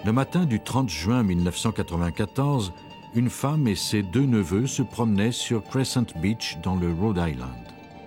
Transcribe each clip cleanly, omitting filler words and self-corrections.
Le matin du 30 juin 1994, une femme et ses 2 neveux se promenaient sur Crescent Beach dans le Rhode Island.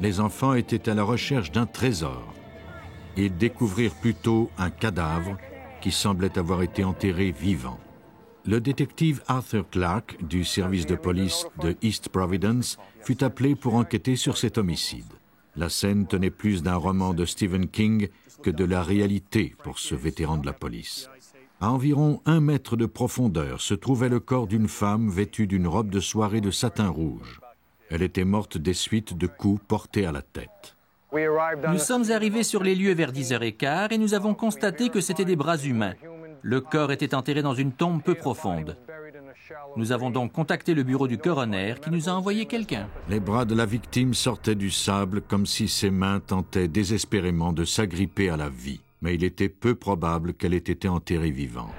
Les enfants étaient à la recherche d'un trésor. Ils découvrirent plutôt un cadavre qui semblait avoir été enterré vivant. Le détective Arthur Clarke du service de police de East Providence fut appelé pour enquêter sur cet homicide. La scène tenait plus d'un roman de Stephen King que de la réalité pour ce vétéran de la police. À environ 1 mètre de profondeur se trouvait le corps d'une femme vêtue d'une robe de soirée de satin rouge. Elle était morte des suites de coups portés à la tête. Nous sommes arrivés sur les lieux vers 10h15 et nous avons constaté que c'étaient des bras humains. Le corps était enterré dans une tombe peu profonde. Nous avons donc contacté le bureau du coroner qui nous a envoyé quelqu'un. Les bras de la victime sortaient du sable comme si ses mains tentaient désespérément de s'agripper à la vie. Mais il était peu probable qu'elle ait été enterrée vivante.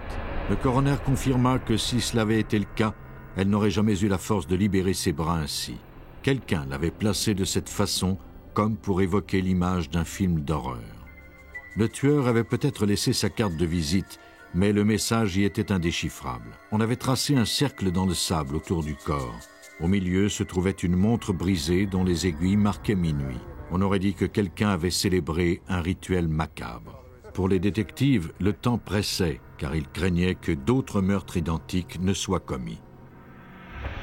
Le coroner confirma que si cela avait été le cas, elle n'aurait jamais eu la force de libérer ses bras ainsi. Quelqu'un l'avait placée de cette façon, comme pour évoquer l'image d'un film d'horreur. Le tueur avait peut-être laissé sa carte de visite, mais le message y était indéchiffrable. On avait tracé un cercle dans le sable autour du corps. Au milieu se trouvait une montre brisée dont les aiguilles marquaient minuit. On aurait dit que quelqu'un avait célébré un rituel macabre. Pour les détectives, le temps pressait, car ils craignaient que d'autres meurtres identiques ne soient commis.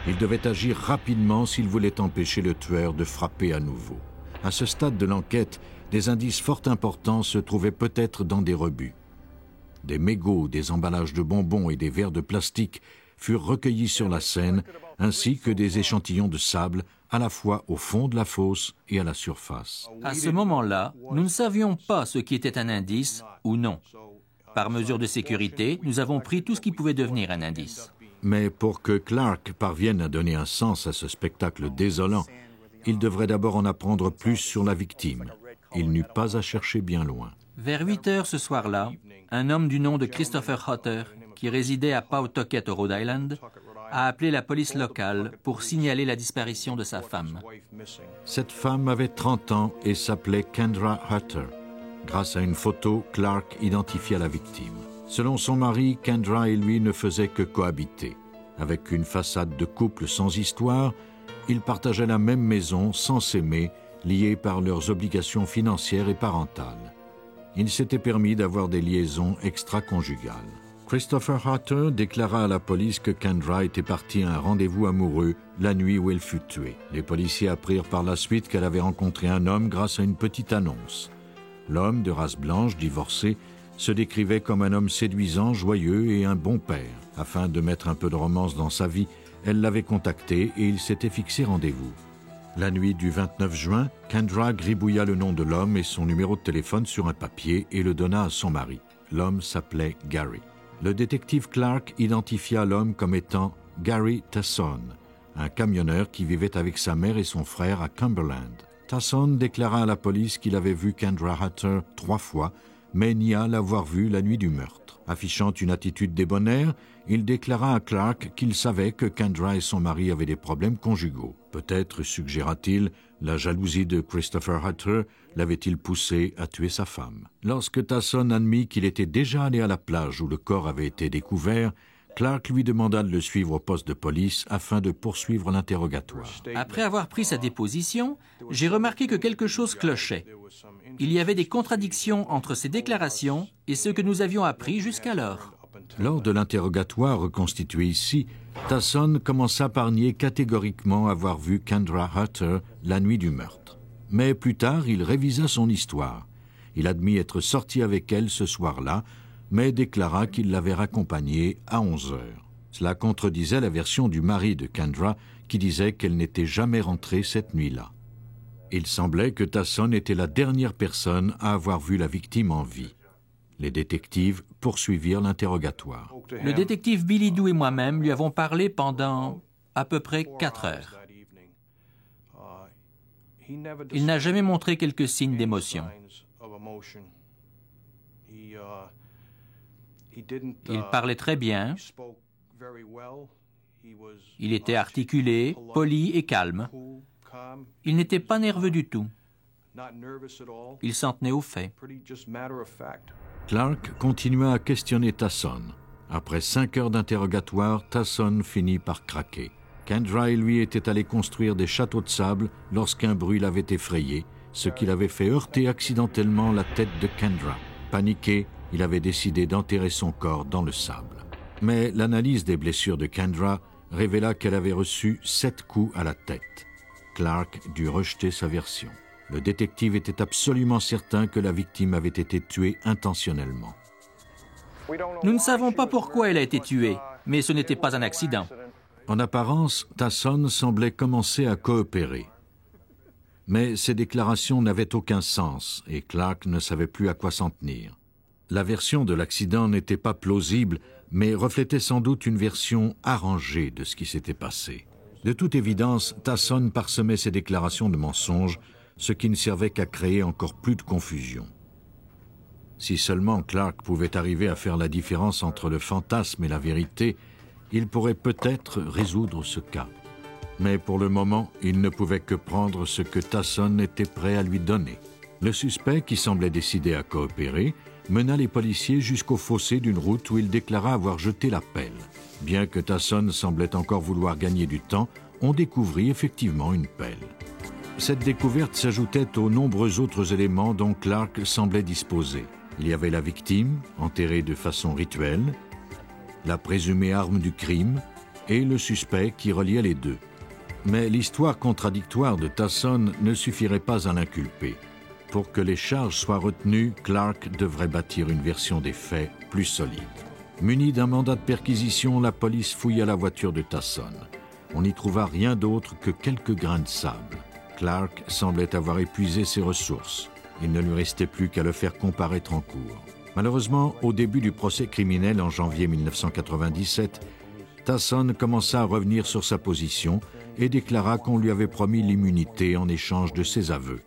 Ils devaient agir rapidement s'ils voulaient empêcher le tueur de frapper à nouveau. À ce stade de l'enquête, des indices fort importants se trouvaient peut-être dans des rebuts. Des mégots, des emballages de bonbons et des verres de plastique furent recueillis sur la scène, ainsi que des échantillons de sable, à la fois au fond de la fosse et à la surface. À ce moment-là, nous ne savions pas ce qui était un indice ou non. Par mesure de sécurité, nous avons pris tout ce qui pouvait devenir un indice. Mais pour que Clarke parvienne à donner un sens à ce spectacle désolant, il devrait d'abord en apprendre plus sur la victime. Il n'eut pas à chercher bien loin. Vers 8h ce soir-là, un homme du nom de Christopher Hutter, qui résidait à Pawtucket au Rhode Island, a appelé la police locale pour signaler la disparition de sa femme. Cette femme avait 30 ans et s'appelait Kendra Hutter. Grâce à une photo, Clarke identifia la victime. Selon son mari, Kendra et lui ne faisaient que cohabiter. Avec une façade de couple sans histoire, ils partageaient la même maison sans s'aimer, liés par leurs obligations financières et parentales. Ils s'étaient permis d'avoir des liaisons extra-conjugales. Christopher Hutter déclara à la police que Kendra était partie à un rendez-vous amoureux la nuit où elle fut tuée. Les policiers apprirent par la suite qu'elle avait rencontré un homme grâce à une petite annonce. L'homme, de race blanche, divorcé, se décrivait comme un homme séduisant, joyeux et un bon père. Afin de mettre un peu de romance dans sa vie, elle l'avait contacté et ils s'étaient fixé rendez-vous. La nuit du 29 juin, Kendra gribouilla le nom de l'homme et son numéro de téléphone sur un papier et le donna à son mari. L'homme s'appelait Gary. Le détective Clarke identifia l'homme comme étant Gary Tasson, un camionneur qui vivait avec sa mère et son frère à Cumberland. Tasson déclara à la police qu'il avait vu Kendra Hutter 3 fois, mais nia l'avoir vue la nuit du meurtre. Affichant une attitude débonnaire, il déclara à Clarke qu'il savait que Kendra et son mari avaient des problèmes conjugaux. Peut-être, suggéra-t-il, la jalousie de Christopher Hutter l'avait-il poussé à tuer sa femme. Lorsque Tasson admit qu'il était déjà allé à la plage où le corps avait été découvert, Clarke lui demanda de le suivre au poste de police afin de poursuivre l'interrogatoire. Après avoir pris sa déposition, j'ai remarqué que quelque chose clochait. Il y avait des contradictions entre ses déclarations et ce que nous avions appris jusqu'alors. Lors de l'interrogatoire reconstitué ici, Tasson commença par nier catégoriquement avoir vu Kendra Hutter la nuit du meurtre. Mais plus tard, il révisa son histoire. Il admit être sorti avec elle ce soir-là, mais déclara qu'il l'avait raccompagnée à 11 heures. Cela contredisait la version du mari de Kendra qui disait qu'elle n'était jamais rentrée cette nuit-là. Il semblait que Tasson était la dernière personne à avoir vu la victime en vie. Les détectives poursuivirent l'interrogatoire. Le détective Billy Dou et moi-même lui avons parlé pendant à peu près 4 heures. Il n'a jamais montré quelques signes d'émotion. Il parlait très bien. Il était articulé, poli et calme. Il n'était pas nerveux du tout. Il s'en tenait aux faits. Clarke continua à questionner Tasson. Après 5 heures d'interrogatoire, Tasson finit par craquer. Kendra et lui étaient allés construire des châteaux de sable lorsqu'un bruit l'avait effrayé, ce qui l'avait fait heurter accidentellement la tête de Kendra. Paniqué, il avait décidé d'enterrer son corps dans le sable. Mais l'analyse des blessures de Kendra révéla qu'elle avait reçu 7 coups à la tête. Clark dut rejeter sa version. Le détective était absolument certain que la victime avait été tuée intentionnellement. Nous ne savons pas pourquoi elle a été tuée, mais ce n'était pas un accident. En apparence, Tasson semblait commencer à coopérer. Mais ces déclarations n'avaient aucun sens et Clark ne savait plus à quoi s'en tenir. La version de l'accident n'était pas plausible, mais reflétait sans doute une version arrangée de ce qui s'était passé. De toute évidence, Tasson parsemait ses déclarations de mensonges, ce qui ne servait qu'à créer encore plus de confusion. Si seulement Clark pouvait arriver à faire la différence entre le fantasme et la vérité, il pourrait peut-être résoudre ce cas. Mais pour le moment, il ne pouvait que prendre ce que Tasson était prêt à lui donner. Le suspect, qui semblait décidé à coopérer, mena les policiers jusqu'au fossé d'une route où il déclara avoir jeté la pelle. Bien que Tasson semblait encore vouloir gagner du temps, on découvrit effectivement une pelle. Cette découverte s'ajoutait aux nombreux autres éléments dont Clark semblait disposer. Il y avait la victime, enterrée de façon rituelle, la présumée arme du crime et le suspect qui reliait les deux. Mais l'histoire contradictoire de Tasson ne suffirait pas à l'inculper. Pour que les charges soient retenues, Clark devrait bâtir une version des faits plus solide. Muni d'un mandat de perquisition, la police fouilla la voiture de Tasson. On n'y trouva rien d'autre que quelques grains de sable. Clark semblait avoir épuisé ses ressources. Il ne lui restait plus qu'à le faire comparaître en cour. Malheureusement, au début du procès criminel en janvier 1997, Tasson commença à revenir sur sa position et déclara qu'on lui avait promis l'immunité en échange de ses aveux.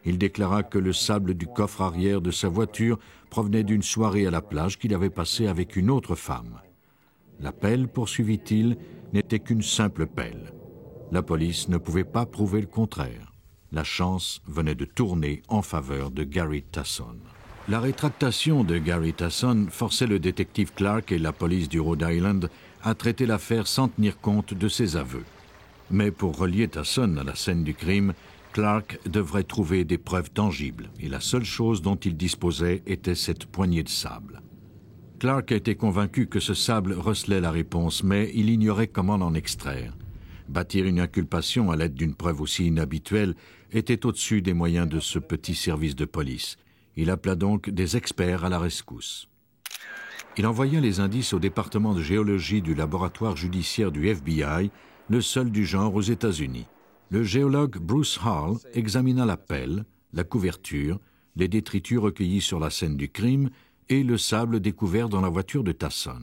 Il déclara que le sable du coffre arrière de sa voiture provenait d'une soirée à la plage qu'il avait passée avec une autre femme. La pelle, poursuivit-il, n'était qu'une simple pelle. La police ne pouvait pas prouver le contraire. La chance venait de tourner en faveur de Gary Tasson. La rétractation de Gary Tasson forçait le détective Clark et la police du Rhode Island à traiter l'affaire sans tenir compte de ses aveux. Mais pour relier Tasson à la scène du crime, Clark devrait trouver des preuves tangibles, et la seule chose dont il disposait était cette poignée de sable. Clark était convaincu que ce sable recelait la réponse, mais il ignorait comment l'en extraire. Bâtir une inculpation à l'aide d'une preuve aussi inhabituelle était au-dessus des moyens de ce petit service de police. Il appela donc des experts à la rescousse. Il envoya les indices au département de géologie du laboratoire judiciaire du FBI, le seul du genre aux États-Unis. Le géologue Bruce Hall examina la pelle, la couverture, les détritus recueillis sur la scène du crime et le sable découvert dans la voiture de Tasson.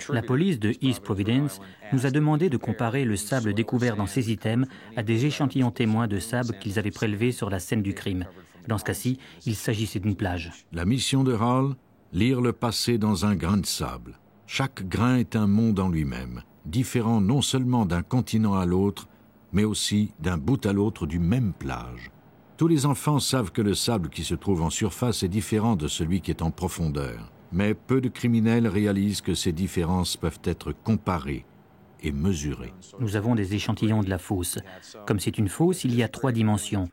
La police de East Providence nous a demandé de comparer le sable découvert dans ces items à des échantillons témoins de sable qu'ils avaient prélevés sur la scène du crime. Dans ce cas-ci, il s'agissait d'une plage. La mission de Hall, lire le passé dans un grain de sable. Chaque grain est un monde en lui-même, différent non seulement d'un continent à l'autre, mais aussi d'un bout à l'autre du même plage. Tous les enfants savent que le sable qui se trouve en surface est différent de celui qui est en profondeur. Mais peu de criminels réalisent que ces différences peuvent être comparées et mesurées. Nous avons des échantillons de la fosse. Comme c'est une fosse, il y a 3 dimensions.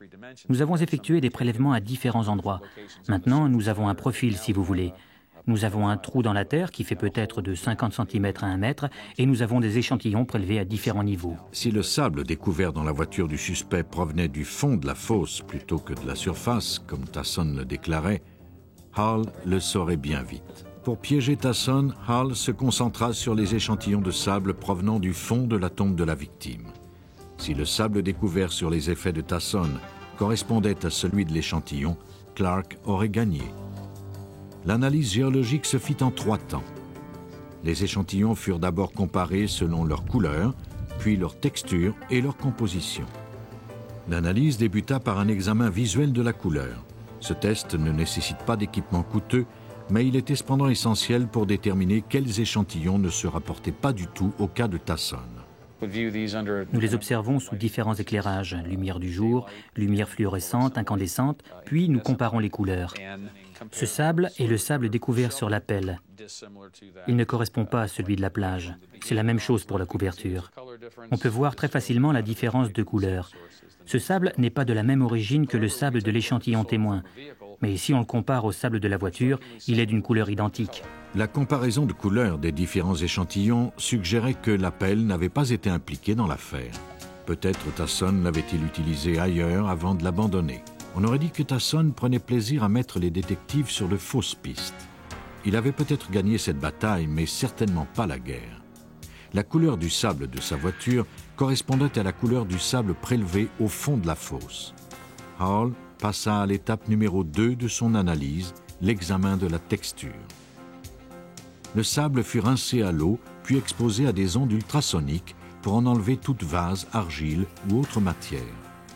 Nous avons effectué des prélèvements à différents endroits. Maintenant, nous avons un profil, si vous voulez. Nous avons un trou dans la terre qui fait peut-être de 50 cm à 1 mètre et nous avons des échantillons prélevés à différents niveaux. Si le sable découvert dans la voiture du suspect provenait du fond de la fosse plutôt que de la surface, comme Tasson le déclarait, Hall le saurait bien vite. Pour piéger Tasson, Hall se concentra sur les échantillons de sable provenant du fond de la tombe de la victime. Si le sable découvert sur les effets de Tasson correspondait à celui de l'échantillon, Clark aurait gagné. L'analyse géologique se fit en 3 temps. Les échantillons furent d'abord comparés selon leur couleur, puis leur texture et leur composition. L'analyse débuta par un examen visuel de la couleur. Ce test ne nécessite pas d'équipement coûteux, mais il était cependant essentiel pour déterminer quels échantillons ne se rapportaient pas du tout au cas de Tasson. Nous les observons sous différents éclairages, lumière du jour, lumière fluorescente, incandescente, puis nous comparons les couleurs. Ce sable est le sable découvert sur la pelle. Il ne correspond pas à celui de la plage. C'est la même chose pour la couverture. On peut voir très facilement la différence de couleur. Ce sable n'est pas de la même origine que le sable de l'échantillon témoin. Mais si on le compare au sable de la voiture, il est d'une couleur identique. La comparaison de couleurs des différents échantillons suggérait que la pelle n'avait pas été impliquée dans l'affaire. Peut-être Tasson l'avait-il utilisée ailleurs avant de l'abandonner. On aurait dit que Tasson prenait plaisir à mettre les détectives sur de fausses pistes. Il avait peut-être gagné cette bataille, mais certainement pas la guerre. La couleur du sable de sa voiture correspondait à la couleur du sable prélevé au fond de la fosse. Hall passa à l'étape numéro 2 de son analyse, l'examen de la texture. Le sable fut rincé à l'eau, puis exposé à des ondes ultrasoniques pour en enlever toute vase, argile ou autre matière.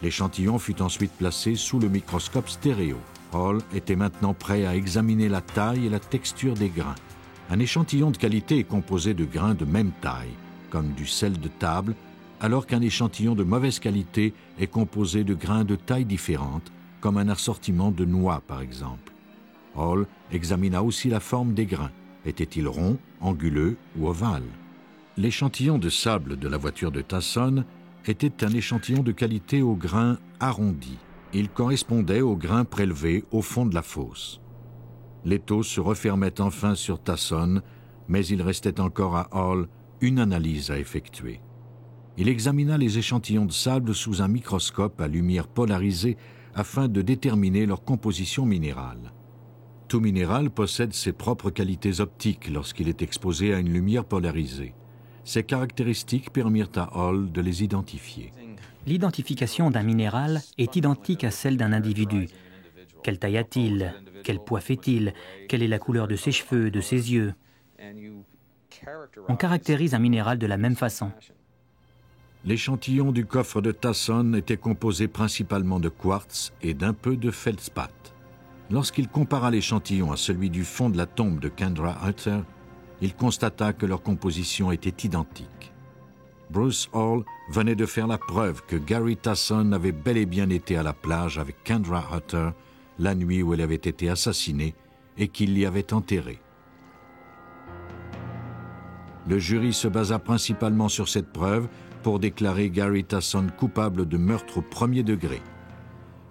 L'échantillon fut ensuite placé sous le microscope stéréo. Hall était maintenant prêt à examiner la taille et la texture des grains. Un échantillon de qualité est composé de grains de même taille, comme du sel de table, alors qu'un échantillon de mauvaise qualité est composé de grains de taille différente, comme un assortiment de noix par exemple. Hall examina aussi la forme des grains. Était-il rond, anguleux ou ovale? L'échantillon de sable de la voiture de Tasson était un échantillon de qualité au grain arrondi. Il correspondait au grain prélevé au fond de la fosse. L'étau se refermait enfin sur Tasson, mais il restait encore à Hall une analyse à effectuer. Il examina les échantillons de sable sous un microscope à lumière polarisée afin de déterminer leur composition minérale. Tout minéral possède ses propres qualités optiques lorsqu'il est exposé à une lumière polarisée. Ces caractéristiques permirent à Hall de les identifier. L'identification d'un minéral est identique à celle d'un individu. Quelle taille a-t-il? Quel poids fait-il? Quelle est la couleur de ses cheveux, de ses yeux? On caractérise un minéral de la même façon. L'échantillon du coffre de Tasson était composé principalement de quartz et d'un peu de feldspath. Lorsqu'il compara l'échantillon à celui du fond de la tombe de Kendra Hutter, il constata que leur composition était identique. Bruce Hall venait de faire la preuve que Gary Tasson avait bel et bien été à la plage avec Kendra Hutter la nuit où elle avait été assassinée et qu'il l'y avait enterrée. Le jury se basa principalement sur cette preuve pour déclarer Gary Tasson coupable de meurtre au premier degré.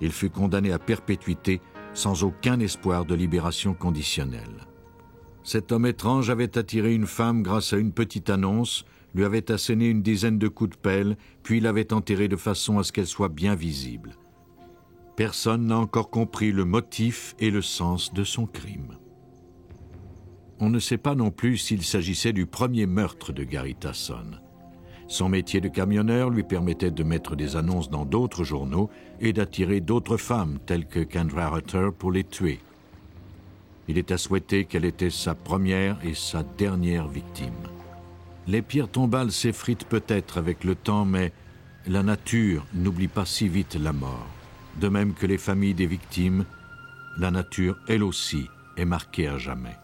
Il fut condamné à perpétuité sans aucun espoir de libération conditionnelle. Cet homme étrange avait attiré une femme grâce à une petite annonce, lui avait asséné une dizaine de coups de pelle, puis l'avait enterrée de façon à ce qu'elle soit bien visible. Personne n'a encore compris le motif et le sens de son crime. On ne sait pas non plus s'il s'agissait du premier meurtre de Gary Tasson. Son métier de camionneur lui permettait de mettre des annonces dans d'autres journaux et d'attirer d'autres femmes telles que Kendra Hutter pour les tuer. Il est à souhaiter qu'elle était sa première et sa dernière victime. Les pierres tombales s'effritent peut-être avec le temps, mais la nature n'oublie pas si vite la mort. De même que les familles des victimes, la nature, elle aussi, est marquée à jamais.